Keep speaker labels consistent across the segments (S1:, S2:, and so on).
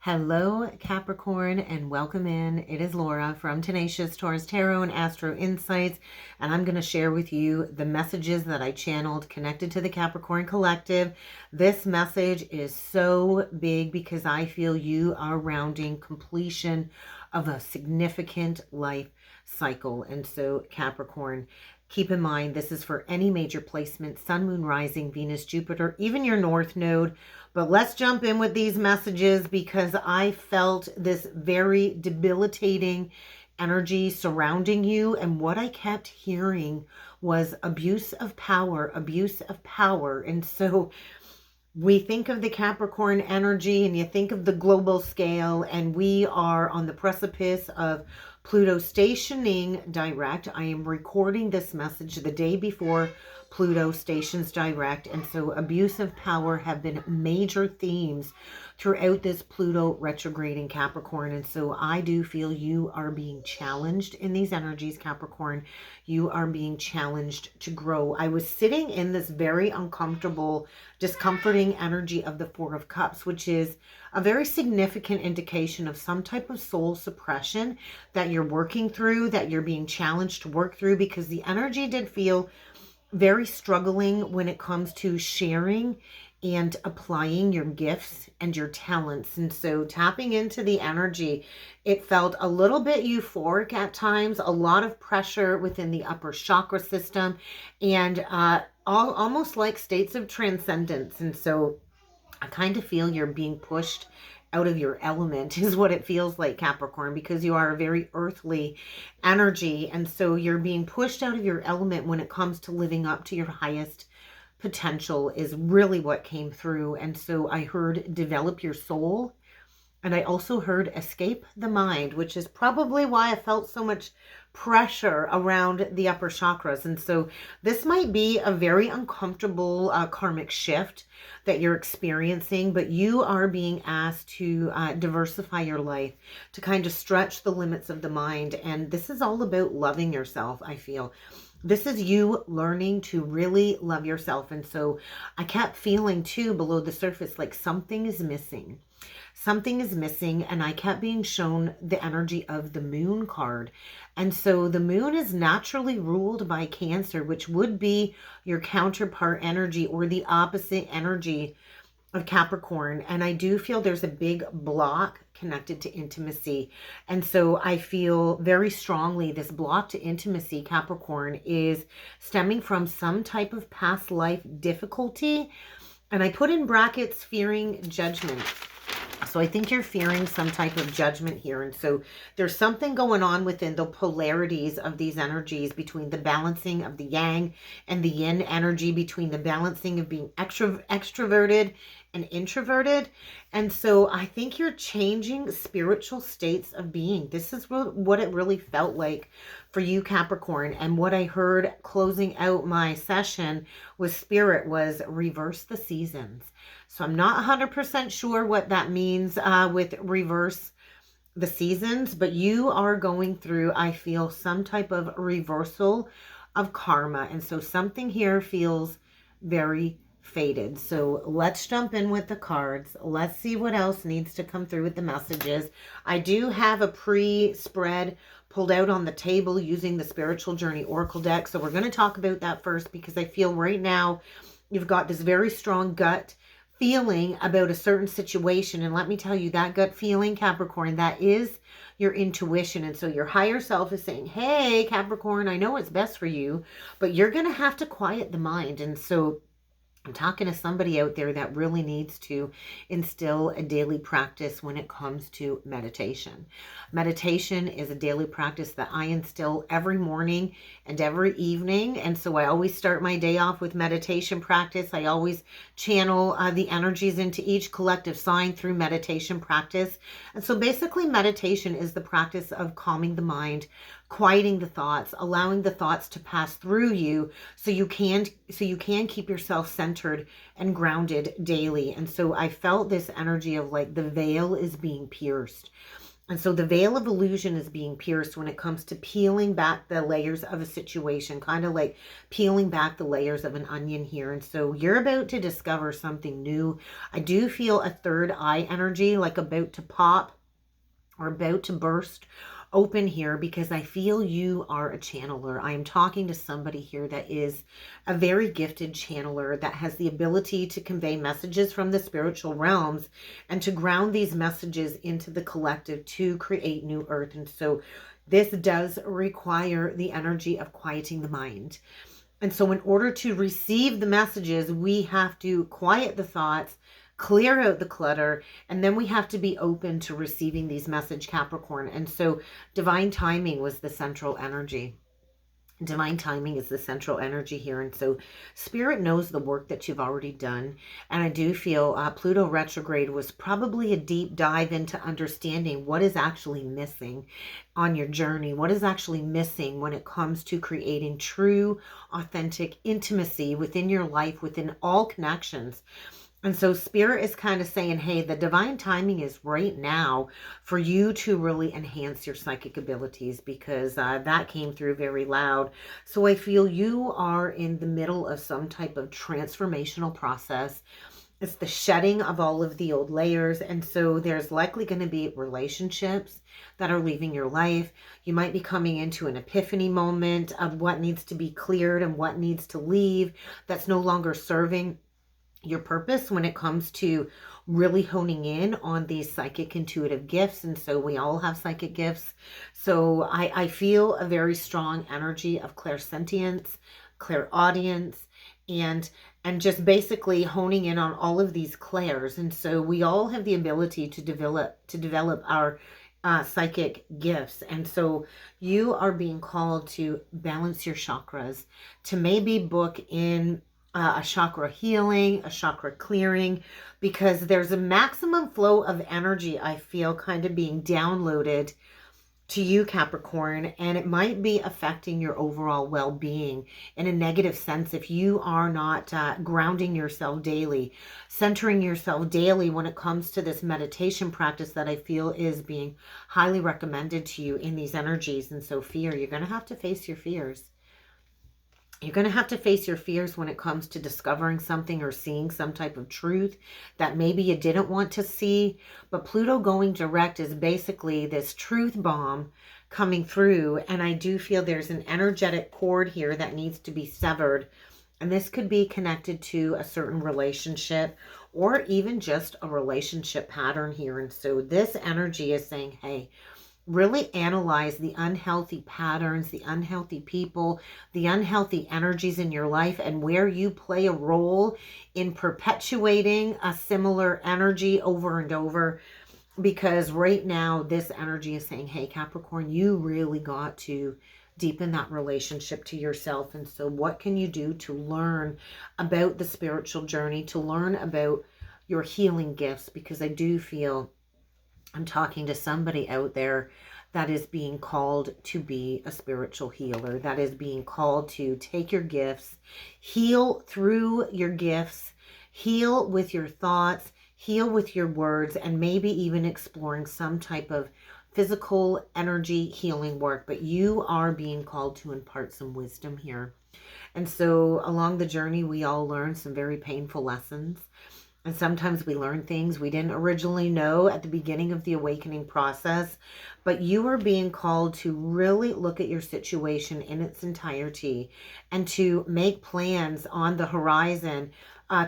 S1: Hello, Capricorn, and welcome in. It is Laura from Tenacious Taurus Tarot and Astro Insights, and I'm going to share with you the messages that I channeled connected to the Capricorn Collective. This message is so big because I feel you are rounding completion of a significant life cycle. And so, Capricorn, keep in mind, this is for any major placement, Sun, Moon, Rising, Venus, Jupiter, even your North Node. But let's jump in with these messages because I felt this very debilitating energy surrounding you. And what I kept hearing was abuse of power, abuse of power. And so we think of the Capricorn energy and you think of the global scale, and we are on the precipice of Pluto stationing direct. I am recording this message the day before Pluto stations direct, and so abuse of power have been major themes throughout this Pluto retrograde in Capricorn. And so I do feel you are being challenged in these energies, Capricorn. You are being challenged to grow. I was sitting in this very uncomfortable, discomforting energy of the Four of Cups, which is a very significant indication of some type of soul suppression that you're working through, that you're being challenged to work through, because the energy did feel very struggling when it comes to sharing and applying your gifts and your talents. And so tapping into the energy, it felt a little bit euphoric at times, a lot of pressure within the upper chakra system, and almost like states of transcendence. And so I kind of feel you're being pushed out of your element is what it feels like, Capricorn, because you are a very earthly energy. And so you're being pushed out of your element when it comes to living up to your highest potential is really what came through. And so I heard develop your soul. And I also heard escape the mind, which is probably why I felt so much pressure around the upper chakras. And so this might be a very uncomfortable karmic shift that you're experiencing, but you are being asked to diversify your life, to kind of stretch the limits of the mind. And this is all about loving yourself, I feel. This is you learning to really love yourself. And so I kept feeling too below the surface like something is missing. Something is missing, and I kept being shown the energy of the moon card. And so the moon is naturally ruled by Cancer, which would be your counterpart energy or the opposite energy of Capricorn. And I do feel there's a big block connected to intimacy. And so I feel very strongly this block to intimacy, Capricorn, is stemming from some type of past life difficulty. And I put in brackets fearing judgment. So I think you're fearing some type of judgment here. And so there's something going on within the polarities of these energies, between the balancing of the yang and the yin energy, between the balancing of being extroverted and introverted. And so I think you're changing spiritual states of being. This is what it really felt like for you, Capricorn. And what I heard closing out my session with Spirit was reverse the seasons. So I'm not 100% sure what that means with reverse the seasons, but you are going through, I feel, some type of reversal of karma. And so something here feels very faded. So let's jump in with the cards. Let's see what else needs to come through with the messages. I do have a pre-spread pulled out on the table using the Spiritual Journey Oracle deck. So we're going to talk about that first, because I feel right now you've got this very strong gut feeling about a certain situation. And let me tell you, that gut feeling, Capricorn, that is your intuition. And so your higher self is saying, hey, Capricorn, I know what's best for you, but you're going to have to quiet the mind. And so I'm talking to somebody out there that really needs to instill a daily practice when it comes to meditation. Meditation is a daily practice that I instill every morning and every evening. And so I always start my day off with meditation practice. I always channel the energies into each collective sign through meditation practice. And so basically meditation is the practice of calming the mind, quieting the thoughts, allowing the thoughts to pass through you so you can keep yourself centered and grounded daily. And so I felt this energy of like the veil is being pierced. And so the veil of illusion is being pierced when it comes to peeling back the layers of a situation, kind of like peeling back the layers of an onion here. And so you're about to discover something new. I do feel a third eye energy, like about to pop or about to burst open here, because I feel you are a channeler. I am talking to somebody here that is a very gifted channeler that has the ability to convey messages from the spiritual realms and to ground these messages into the collective to create new earth. And so this does require the energy of quieting the mind. And so in order to receive the messages, we have to quiet the thoughts, clear out the clutter, and then we have to be open to receiving these messages, Capricorn. And so divine timing was the central energy. Divine timing is the central energy here. And so spirit knows the work that you've already done. And I do feel Pluto retrograde was probably a deep dive into understanding what is actually missing on your journey, what is actually missing when it comes to creating true, authentic intimacy within your life, within all connections. And so spirit is kind of saying, hey, the divine timing is right now for you to really enhance your psychic abilities, because that came through very loud. So I feel you are in the middle of some type of transformational process. It's the shedding of all of the old layers. And so there's likely going to be relationships that are leaving your life. You might be coming into an epiphany moment of what needs to be cleared and what needs to leave that's no longer serving your purpose when it comes to really honing in on these psychic intuitive gifts. And so we all have psychic gifts. So I feel a very strong energy of clairsentience, clairaudience, and just basically honing in on all of these clairs. And so we all have the ability to develop our psychic gifts. And so you are being called to balance your chakras, to maybe book in a chakra healing, a chakra clearing, because there's a maximum flow of energy, I feel, kind of being downloaded to you, Capricorn, and it might be affecting your overall well-being in a negative sense if you are not grounding yourself daily, centering yourself daily when it comes to this meditation practice that I feel is being highly recommended to you in these energies. And so fear, you're going to have to face your fears. You're going to have to face your fears when it comes to discovering something or seeing some type of truth that maybe you didn't want to see. But Pluto going direct is basically this truth bomb coming through. And I do feel there's an energetic cord here that needs to be severed. And this could be connected to a certain relationship or even just a relationship pattern here. And so this energy is saying, hey, really analyze the unhealthy patterns, the unhealthy people, the unhealthy energies in your life, and where you play a role in perpetuating a similar energy over and over. Because right now, this energy is saying, hey, Capricorn, you really got to deepen that relationship to yourself. And so what can you do to learn about the spiritual journey, to learn about your healing gifts? Because I do feel I'm talking to somebody out there that is being called to be a spiritual healer, that is being called to take your gifts, heal through your gifts, heal with your thoughts, heal with your words, and maybe even exploring some type of physical energy healing work. But you are being called to impart some wisdom here. And so along the journey, we all learn some very painful lessons. And sometimes we learn things we didn't originally know at the beginning of the awakening process. But you are being called to really look at your situation in its entirety and to make plans on the horizon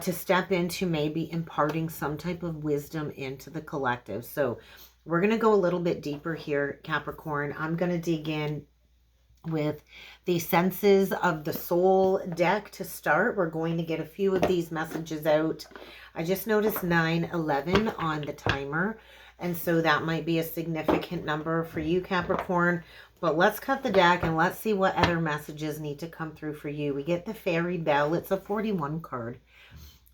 S1: to step into maybe imparting some type of wisdom into the collective. So we're going to go a little bit deeper here, Capricorn. I'm going to dig in with the Senses of the Soul deck to start. We're going to get a few of these messages out. I just noticed 9/11 on the timer, and so that might be a significant number for you, Capricorn. But let's cut the deck and let's see what other messages need to come through for you. We get the Fairy Bell. It's a 41 card.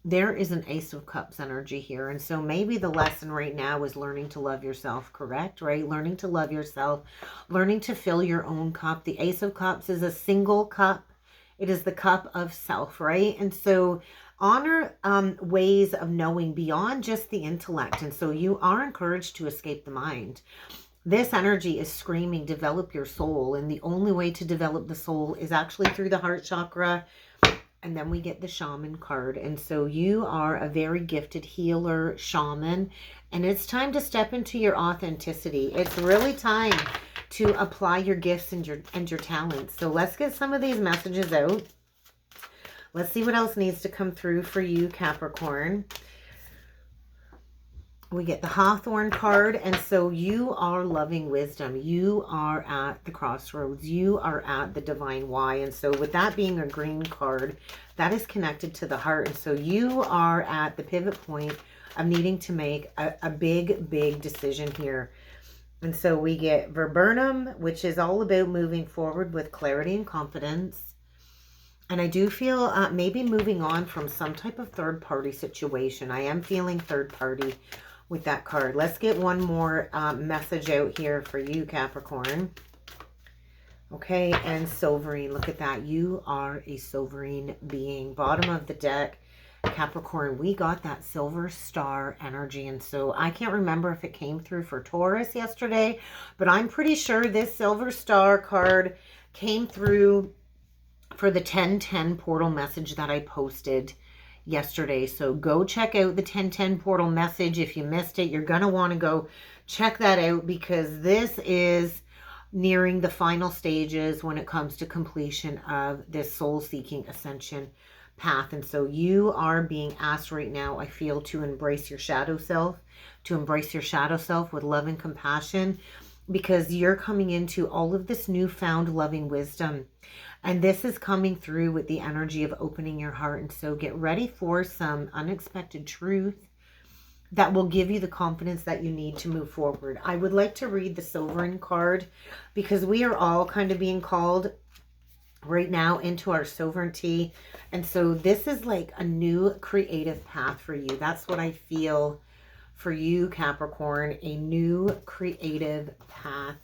S1: There is an Ace of Cups energy here. And so maybe the lesson right now is learning to love yourself, correct? Right? Learning to love yourself, learning to fill your own cup. The Ace of Cups is a single cup. It is the cup of self, right? And so honor ways of knowing beyond just the intellect. And so you are encouraged to escape the mind. This energy is screaming, develop your soul. And the only way to develop the soul is actually through the heart chakra. And then we get the shaman card. And so you are a very gifted healer, shaman. And it's time to step into your authenticity. It's really time to apply your gifts and your talents. So let's get some of these messages out. Let's see what else needs to come through for you, Capricorn. We get the Hawthorn card, and so you are loving wisdom. You are at the crossroads. You are at the divine why. And so with that being a green card, that is connected to the heart. And so you are at the pivot point of needing to make a big, big decision here. And so we get Viburnum, which is all about moving forward with clarity and confidence. And I do feel maybe moving on from some type of third-party situation. I am feeling third-party with that card. Let's get one more message out here for you, Capricorn. Okay, and Sovereign. Look at that. You are a sovereign being. Bottom of the deck, Capricorn. We got that silver star energy. And so I can't remember if it came through for Taurus yesterday, but I'm pretty sure this silver star card came through for the 1010 portal message that I posted yesterday. So go check out the 1010 portal message. If you missed it, you're going to want to go check that out, because this is nearing the final stages when it comes to completion of this soul-seeking ascension path. And so you are being asked right now, I feel, to embrace your shadow self, with love and compassion, because you're coming into all of this newfound loving wisdom. And this is coming through with the energy of opening your heart. And so get ready for some unexpected truth that will give you the confidence that you need to move forward. I would like to read the Sovereign card, because we are all kind of being called right now into our sovereignty. And so this is like a new creative path for you. That's what I feel for you, Capricorn, a new creative path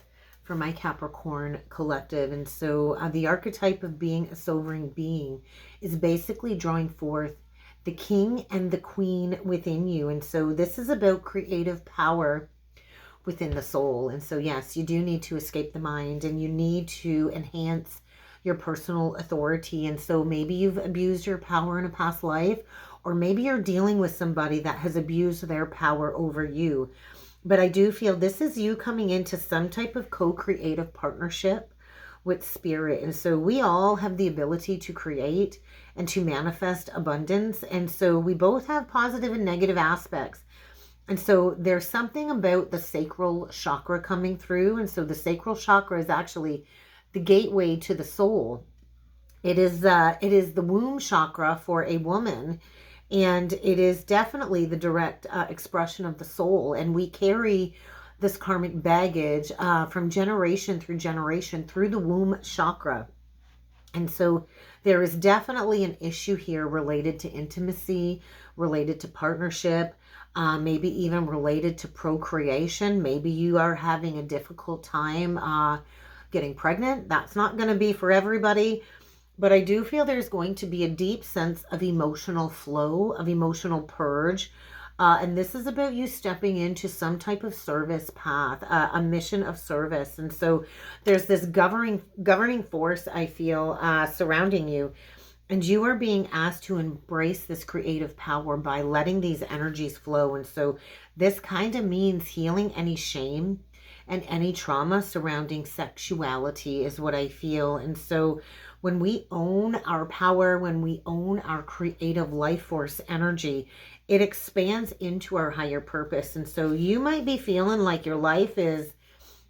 S1: for my Capricorn collective. And so the archetype of being a sovereign being is basically drawing forth the king and the queen within you. And so this is about creative power within the soul. And so yes, you do need to escape the mind, and you need to enhance your personal authority. And so maybe you've abused your power in a past life, or maybe you're dealing with somebody that has abused their power over you. But I do feel this is you coming into some type of co-creative partnership with spirit. And so we all have the ability to create and to manifest abundance. And so we both have positive and negative aspects. And so there's something about the sacral chakra coming through. And so the sacral chakra is actually the gateway to the soul. It is the womb chakra for a woman. And it is definitely the direct expression of the soul. And we carry this karmic baggage from generation through generation through the womb chakra. And so there is definitely an issue here related to intimacy, related to partnership, maybe even related to procreation. Maybe you are having a difficult time getting pregnant. That's not going to be for everybody. But I do feel there's going to be a deep sense of emotional flow, of emotional purge. And this is about you stepping into some type of service path, a mission of service. And so there's this governing force, I feel, surrounding you. And you are being asked to embrace this creative power by letting these energies flow. And so this kind of means healing any shame and any trauma surrounding sexuality is what I feel. And so when we own our power, when we own our creative life force energy, it expands into our higher purpose. And so you might be feeling like your life is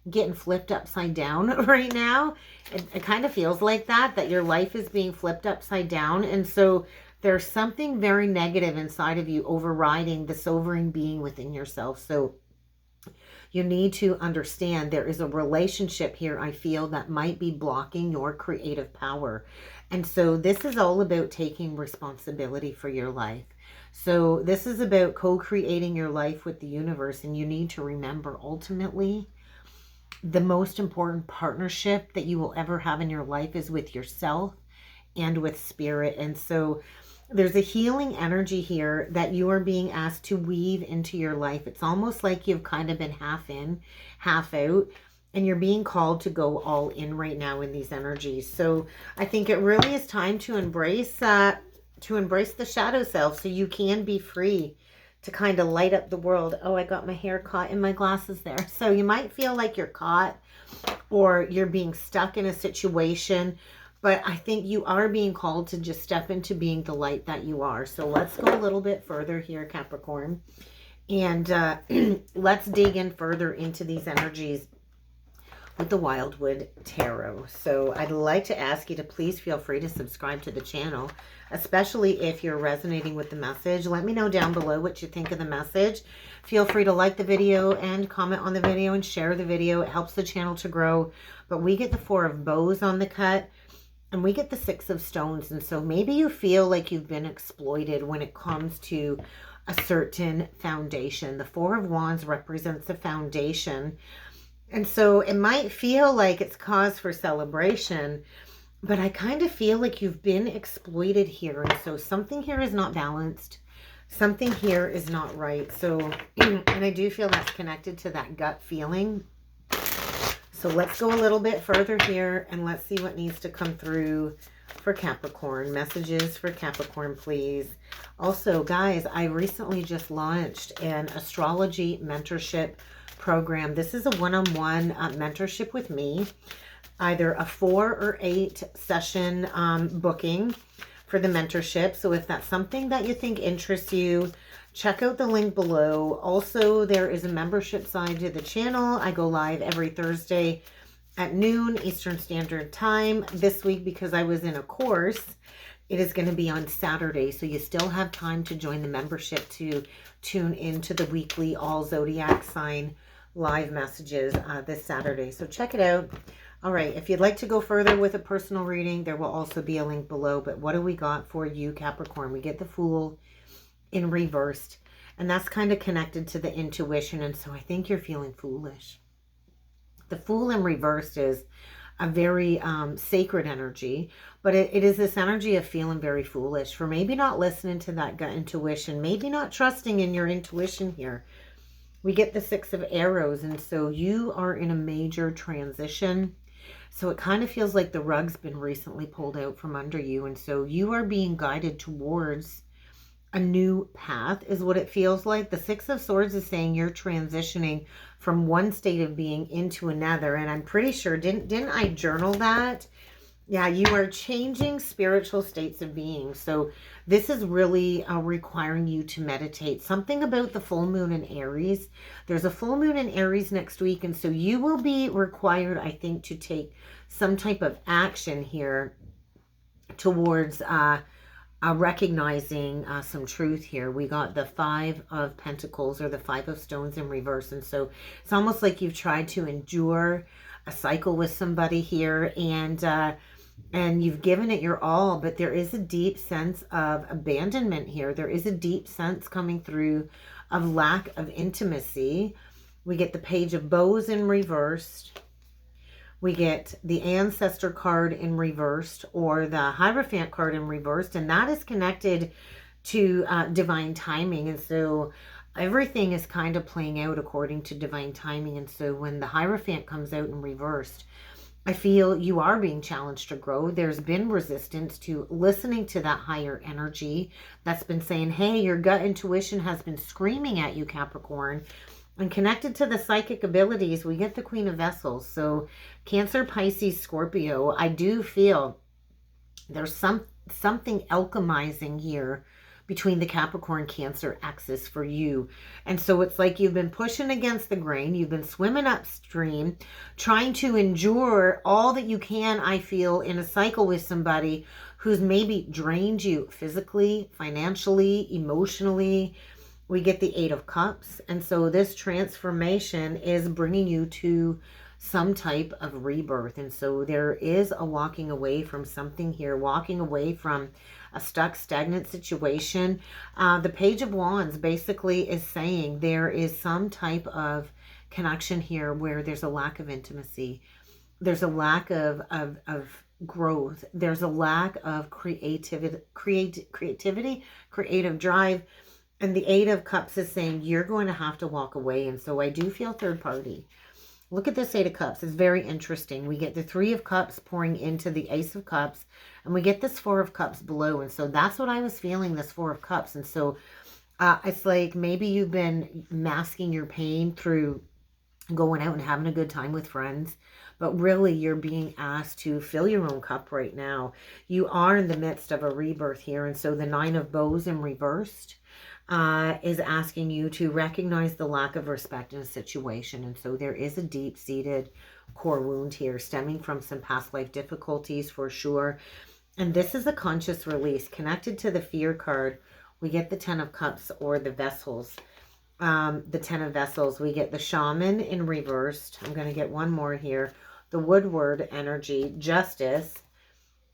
S1: getting flipped upside down right now. It kind of feels like that your life is being flipped upside down. And so there's something very negative inside of you overriding the sovereign being within yourself. So you need to understand there is a relationship here, I feel, that might be blocking your creative power. And so this is all about taking responsibility for your life. So this is about co-creating your life with the universe. And you need to remember, ultimately, the most important partnership that you will ever have in your life is with yourself and with spirit. And so There's a healing energy here that you are being asked to weave into your life. It's almost like you've kind of been half in, half out, and you're being called to go all in right now in these energies. So I think it really is time to embrace the shadow self so you can be free to kind of light up the world. Oh, I got my hair caught in my glasses there. So you might feel like you're caught or you're being stuck in a situation, but I think you are being called to just step into being the light that you are. So let's go a little bit further here, Capricorn, and let's dig in further into these energies with the Wildwood Tarot. So I'd like to ask you to please feel free to subscribe to the channel, especially if you're resonating with the message. Let me know down below what you think of the message. Feel free to like the video and comment on the video and share the video. It helps the channel to grow. But we get the Four of Bows on the cut and we get the Six of Stones. And so maybe you feel like you've been exploited when it comes to a certain foundation. The Four of Wands represents a foundation. And so it might feel like it's cause for celebration, but I kind of feel like you've been exploited here. And so something here is not balanced. Something here is not right. So, and I do feel that's connected to that gut feeling. So let's go a little bit further here and let's see what needs to come through for Capricorn. Messages for Capricorn, please. Also, guys, I recently just launched an astrology mentorship program. This is a one-on-one mentorship with me, either a 4 or 8 session booking for the mentorship. So if that's something that you think interests you, check out the link below. Also, there is a membership side to the channel. I go live every Thursday at noon Eastern Standard Time. This week, because I was in a course, it is going to be on Saturday. So you still have time to join the membership to tune into the weekly all zodiac sign live messages this Saturday. So check it out. All right. If you'd like to go further with a personal reading, there will also be a link below. But what do we got for you, Capricorn? We get the Fool in reversed. And that's kind of connected to the intuition. And so I think you're feeling foolish. The Fool in reversed is a very sacred energy. But it is this energy of feeling very foolish. For maybe not listening to that gut intuition. Maybe not trusting in your intuition here. We get the Six of Arrows, and so you are in a major transition. So it kind of feels like the rug's been recently pulled out from under you, and so you are being guided towards a new path is what it feels like. The Six of Swords is saying you're transitioning from one state of being into another, and I'm pretty sure, didn't I journal that? Yeah, you are changing spiritual states of being. So this is really requiring you to meditate. Something about the full moon in Aries. There's a full moon in Aries next week. And so you will be required, I think, to take some type of action here towards recognizing some truth here. We got the Five of Pentacles or the Five of Stones in reverse. And so it's almost like you've tried to endure a cycle with somebody here and you've given it your all, but there is a deep sense of abandonment here. There is a deep sense coming through of lack of intimacy. We get the Page of Bows in reversed. We get the Ancestor card in reversed or the Hierophant card in reversed, and that is connected to divine timing. And so everything is kind of playing out according to divine timing. And so when the Hierophant comes out in reversed, I feel you are being challenged to grow. There's been resistance to listening to that higher energy that's been saying, hey, your gut intuition has been screaming at you, Capricorn. And connected to the psychic abilities, we get the Queen of Vessels. So Cancer, Pisces, Scorpio, I do feel there's something alchemizing here between the Capricorn Cancer axis for you. And so it's like you've been pushing against the grain. You've been swimming upstream, trying to endure all that you can, I feel, in a cycle with somebody who's maybe drained you physically, financially, emotionally. We get the Eight of Cups. And so this transformation is bringing you to some type of rebirth. And so there is a walking away from something here, walking away from a stuck, stagnant situation. The Page of Wands basically is saying there is some type of connection here where there's a lack of intimacy. There's a lack of growth. There's a lack of creativity, creative drive. And the Eight of Cups is saying you're going to have to walk away. And so I do feel third party. Look at this Eight of Cups. It's very interesting. We get the Three of Cups pouring into the Ace of Cups. And we get this Four of Cups below. And so that's what I was feeling, this Four of Cups. And so it's like maybe you've been masking your pain through going out and having a good time with friends. But really, you're being asked to fill your own cup right now. You are in the midst of a rebirth here. And so the Nine of Bows in reversed is asking you to recognize the lack of respect in a situation. And so there is a deep-seated core wound here stemming from some past life difficulties for sure. And this is a conscious release. Connected to the Fear card, we get the Ten of Cups or the Vessels. The Ten of Vessels, we get the Shaman in reversed. I'm going to get one more here. The Woodward energy, Justice.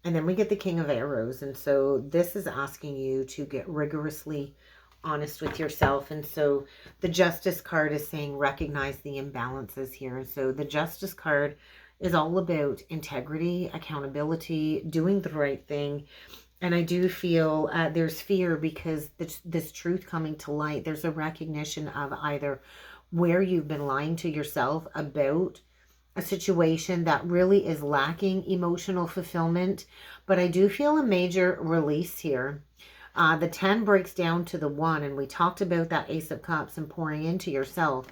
S1: And then we get the King of Arrows. And so this is asking you to get rigorously honest with yourself. And so the Justice card is saying recognize the imbalances here. And so the Justice card is all about integrity, accountability, doing the right thing. And I do feel there's fear because this truth coming to light, there's a recognition of either where you've been lying to yourself about a situation that really is lacking emotional fulfillment. But I do feel a major release here. The 10 breaks down to the 1, and we talked about that Ace of Cups and pouring into yourself.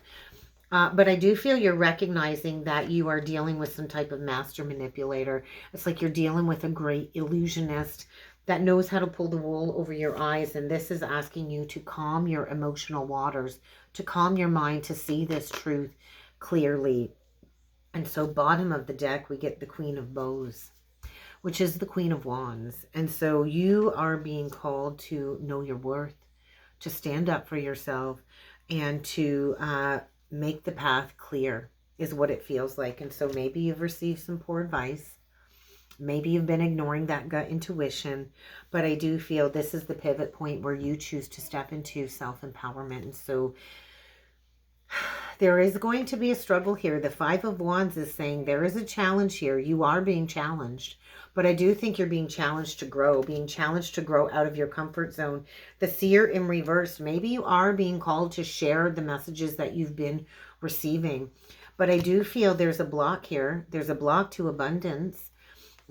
S1: But I do feel you're recognizing that you are dealing with some type of master manipulator. It's like you're dealing with a great illusionist that knows how to pull the wool over your eyes. And this is asking you to calm your emotional waters, to calm your mind, to see this truth clearly. And so bottom of the deck, we get the Queen of Bows, which is the Queen of Wands. And so you are being called to know your worth, to stand up for yourself, and to make the path clear is what it feels like. And so maybe you've received some poor advice. Maybe you've been ignoring that gut intuition. But I do feel this is the pivot point where you choose to step into self-empowerment. And so there is going to be a struggle here. The Five of Wands is saying there is a challenge here. You are being challenged. But I do think you're being challenged to grow, out of your comfort zone. The Seer in reverse, maybe you are being called to share the messages that you've been receiving. But I do feel there's a block here. There's a block to abundance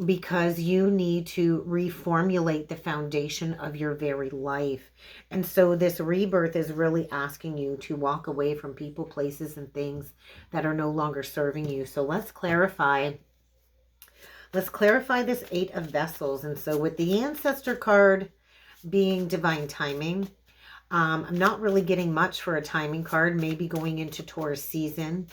S1: because you need to reformulate the foundation of your very life. And so this rebirth is really asking you to walk away from people, places, and things that are no longer serving you. So let's clarify. Let's clarify this Eight of Vessels. And so with the Ancestor card being divine timing, I'm not really getting much for a timing card, maybe going into Taurus season.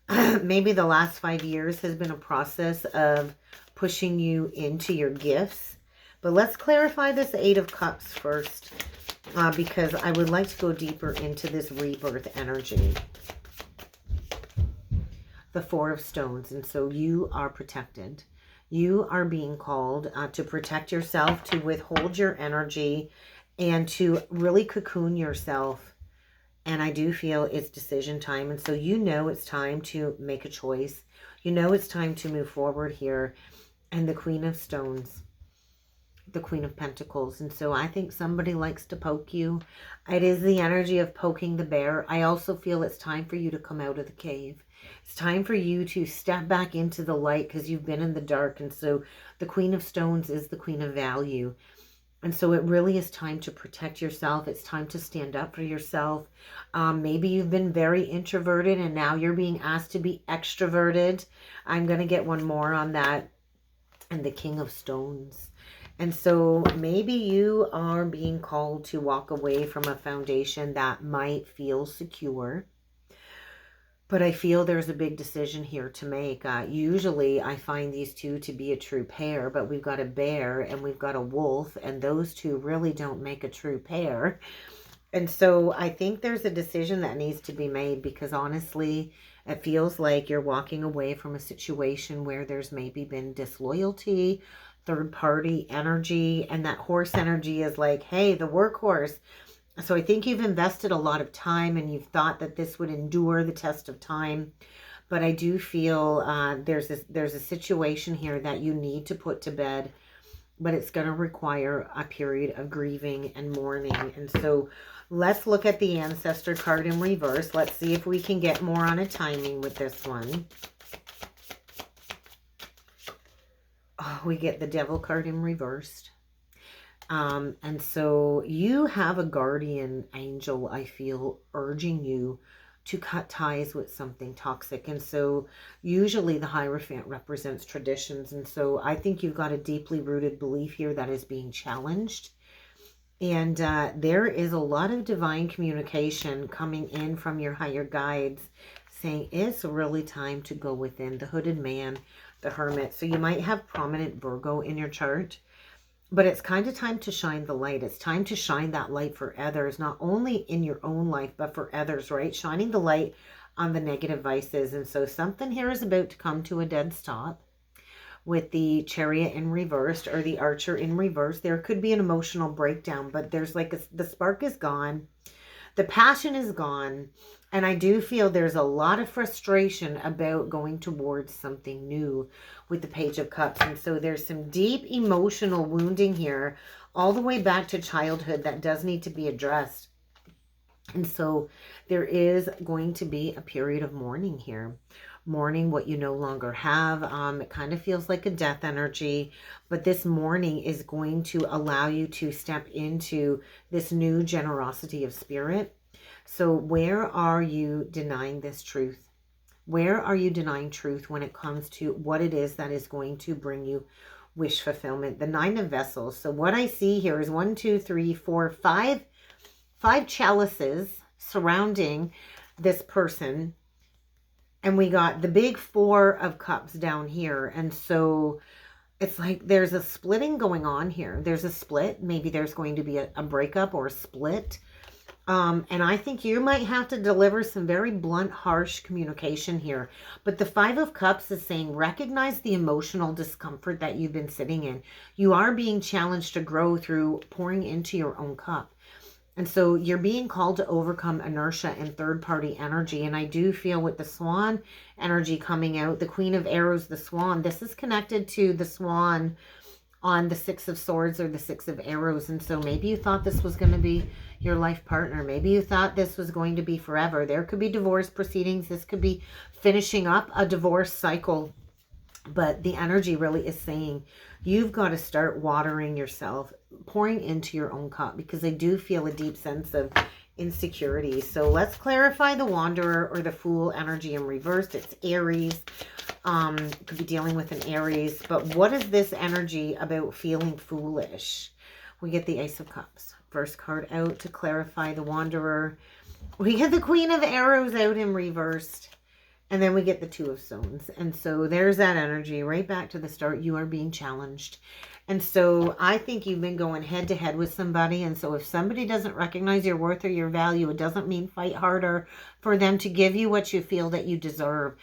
S1: Maybe the last 5 years has been a process of pushing you into your gifts. But let's clarify this Eight of Cups first, because I would like to go deeper into this rebirth energy. The Four of Stones. And so you are protected. You are being called to protect yourself, to withhold your energy, and to really cocoon yourself. And I do feel it's decision time. And so you know it's time to make a choice. You know it's time to move forward here. And the Queen of Stones, the Queen of Pentacles. And so I think somebody likes to poke you. It is the energy of poking the bear. I also feel it's time for you to come out of the cave. It's time for you to step back into the light because you've been in the dark. And so the Queen of Stones is the Queen of Value. And so it really is time to protect yourself. It's time to stand up for yourself. Maybe you've been very introverted and now you're being asked to be extroverted. I'm going to get one more on that. And the King of Stones. And so maybe you are being called to walk away from a foundation that might feel secure. But I feel there's a big decision here to make. Usually I find these two to be a true pair, but we've got a bear and we've got a wolf, and those two really don't make a true pair. And so I think there's a decision that needs to be made, because honestly, it feels like you're walking away from a situation where there's maybe been disloyalty, third-party energy, and that horse energy is like, hey, the workhorse. So I think you've invested a lot of time and you've thought that this would endure the test of time. But I do feel there's a situation here that you need to put to bed, but it's going to require a period of grieving and mourning. And so let's look at the ancestor card in reverse. Let's see if we can get more on a timing with this one. Oh, we get the devil card in reversed. And so you have a guardian angel, I feel, urging you to cut ties with something toxic. And so usually the Hierophant represents traditions. And so I think you've got a deeply rooted belief here that is being challenged. And there is a lot of divine communication coming in from your higher guides saying it's really time to go within. The Hooded Man, the Hermit. So you might have prominent Virgo in your chart. But it's kind of time to shine the light. It's time to shine that light for others, not only in your own life, but for others, right? Shining the light on the negative vices. And so something here is about to come to a dead stop with the Chariot in reversed or the Archer in reverse. There could be an emotional breakdown, but there's like the spark is gone. The passion is gone. And I do feel there's a lot of frustration about going towards something new with the Page of Cups. And so there's some deep emotional wounding here all the way back to childhood that does need to be addressed. And so there is going to be a period of mourning here. Mourning what you no longer have. It kind of feels like a death energy, but this mourning is going to allow you to step into this new generosity of spirit. So where are you denying this truth? Where are you denying truth when it comes to what it is that is going to bring you wish fulfillment? The Nine of Vessels. So what I see here is 1, 2, 3, 4, 5 chalices surrounding this person. And we got the big Four of Cups down here. And so it's like there's a splitting going on here. There's a split. Maybe there's going to be a breakup or a split. And I think you might have to deliver some very blunt, harsh communication here. But the Five of Cups is saying recognize the emotional discomfort that you've been sitting in. You are being challenged to grow through pouring into your own cup. And so you're being called to overcome inertia and third-party energy. And I do feel with the Swan energy coming out, the Queen of Arrows, the Swan, this is connected to the Swan on the Six of Swords or the Six of Arrows. And so maybe you thought this was going to be your life partner. Maybe you thought this was going to be forever. There could be divorce proceedings. This could be finishing up a divorce cycle. But the energy really is saying you've got to start watering yourself, pouring into your own cup, because I do feel a deep sense of insecurity. So let's clarify the Wanderer or the Fool energy in reverse. It's Aries. Could be dealing with an Aries. But what is this energy about feeling foolish? We get the Ace of Cups. First card out to clarify the Wanderer. We get the Queen of Arrows out in reversed. And then we get the Two of Stones. And so there's that energy right back to the start. You are being challenged. And so I think you've been going head to head with somebody. And so if somebody doesn't recognize your worth or your value, it doesn't mean fight harder for them to give you what you feel that you deserve.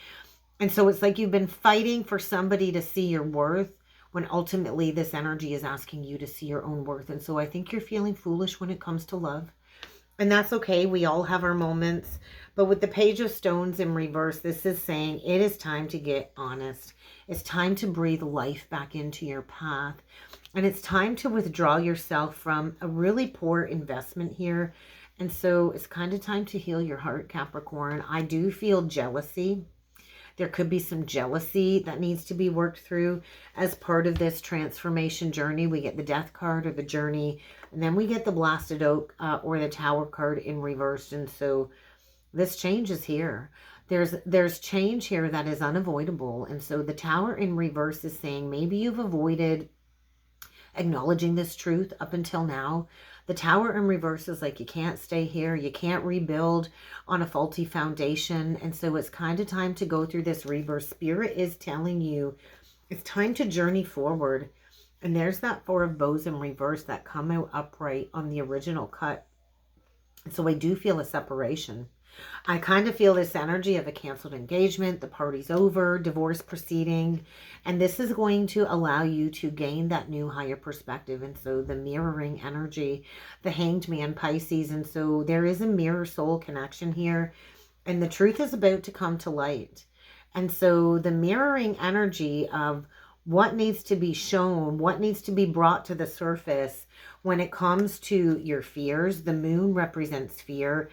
S1: And so it's like you've been fighting for somebody to see your worth when ultimately this energy is asking you to see your own worth. And so I think you're feeling foolish when it comes to love. And that's okay. We all have our moments. But with the Page of Stones in reverse, this is saying it is time to get honest. It's time to breathe life back into your path. And it's time to withdraw yourself from a really poor investment here. And so it's kind of time to heal your heart, Capricorn. I do feel jealousy. There could be some jealousy that needs to be worked through as part of this transformation journey. We get the Death card or the Journey, and then we get the Blasted Oak or the Tower card in reverse. And so this change is here. There's change here that is unavoidable. And so the Tower in reverse is saying maybe you've avoided acknowledging this truth up until now. The Tower in reverse is like you can't stay here. You can't rebuild on a faulty foundation. And so it's kind of time to go through this rebirth. Spirit is telling you it's time to journey forward. And there's that Four of Bows in reverse that come out upright on the original cut. And so I do feel a separation. I kind of feel this energy of a canceled engagement, the party's over, divorce proceeding, and this is going to allow you to gain that new higher perspective. And so the mirroring energy, the Hanged Man, Pisces, and so there is a mirror soul connection here, and the truth is about to come to light. And so the mirroring energy of what needs to be shown, what needs to be brought to the surface when it comes to your fears. The moon represents fear.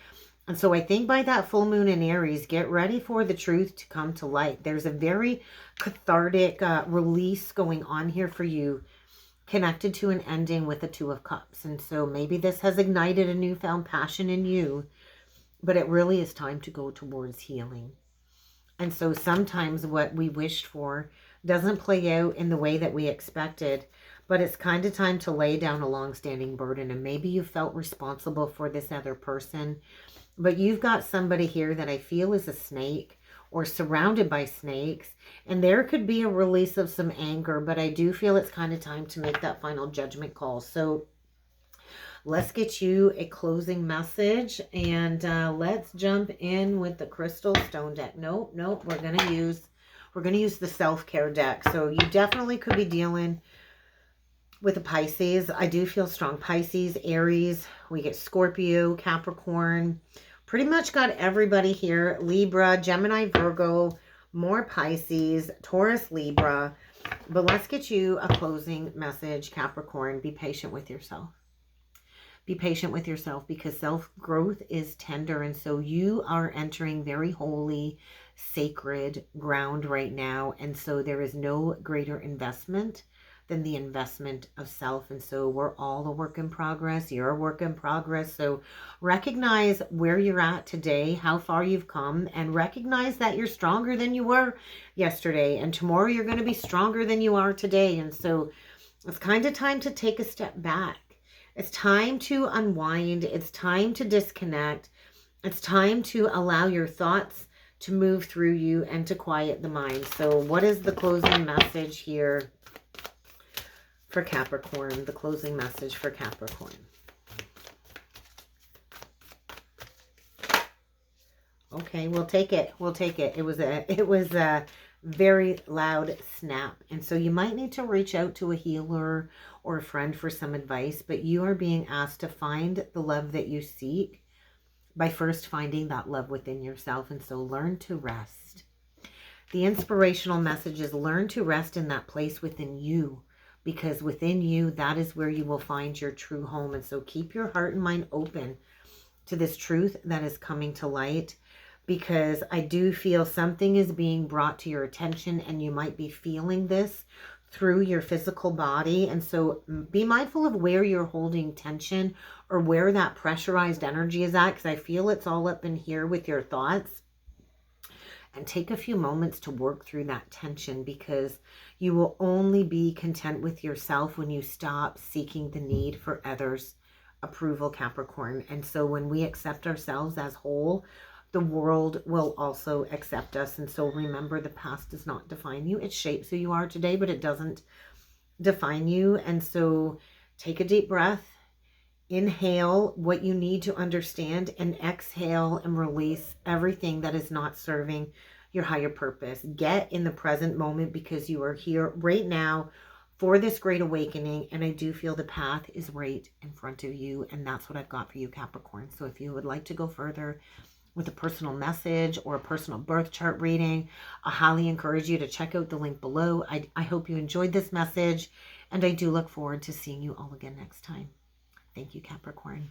S1: And so I think by that full moon in Aries, get ready for the truth to come to light. There's a very cathartic release going on here for you, connected to an ending with the Two of Cups. And so maybe this has ignited a newfound passion in you, but it really is time to go towards healing. And so sometimes what we wished for doesn't play out in the way that we expected, but it's kind of time to lay down a long-standing burden. And maybe you felt responsible for this other person, but you've got somebody here that I feel is a snake or surrounded by snakes. And there could be a release of some anger, but I do feel it's kind of time to make that final judgment call. So let's get you a closing message, and let's jump in with the Crystal Stone deck. Nope, we're gonna use the self-care deck. So you definitely could be dealing with a Pisces. I do feel strong Pisces, Aries. We get Scorpio, Capricorn. Pretty much got everybody here. Libra, Gemini, Virgo, more Pisces, Taurus, Libra. But let's get you a closing message, Capricorn. Be patient with yourself. Be patient with yourself, because self-growth is tender. And so you are entering very holy, sacred ground right now. And so there is no greater investment than the investment of self. And so we're all a work in progress. You're a work in progress. So recognize where you're at today, how far you've come, and recognize that you're stronger than you were yesterday. And tomorrow you're going to be stronger than you are today. And so it's kind of time to take a step back. It's time to unwind. It's time to disconnect. It's time to allow your thoughts to move through you and to quiet the mind. So what is the closing message here for Capricorn? The closing message for Capricorn. Okay, we'll take it. We'll take it. It was a very loud snap. And so you might need to reach out to a healer or a friend for some advice, but you are being asked to find the love that you seek by first finding that love within yourself. And so learn to rest. The inspirational message is learn to rest in that place within you, because within you, that is where you will find your true home. And so keep your heart and mind open to this truth that is coming to light, because I do feel something is being brought to your attention, and you might be feeling this through your physical body. And so be mindful of where you're holding tension or where that pressurized energy is at, because I feel it's all up in here with your thoughts. And take a few moments to work through that tension, because you will only be content with yourself when you stop seeking the need for others' approval, Capricorn. And so when we accept ourselves as whole, the world will also accept us. And so remember, the past does not define you. It shapes who you are today, but it doesn't define you. And so take a deep breath, inhale what you need to understand, and exhale and release everything that is not serving your higher purpose. Get in the present moment, because you are here right now for this great awakening. And I do feel the path is right in front of you. And that's what I've got for you, Capricorn. So if you would like to go further with a personal message or a personal birth chart reading, I highly encourage you to check out the link below. I hope you enjoyed this message, and I do look forward to seeing you all again next time. Thank you, Capricorn.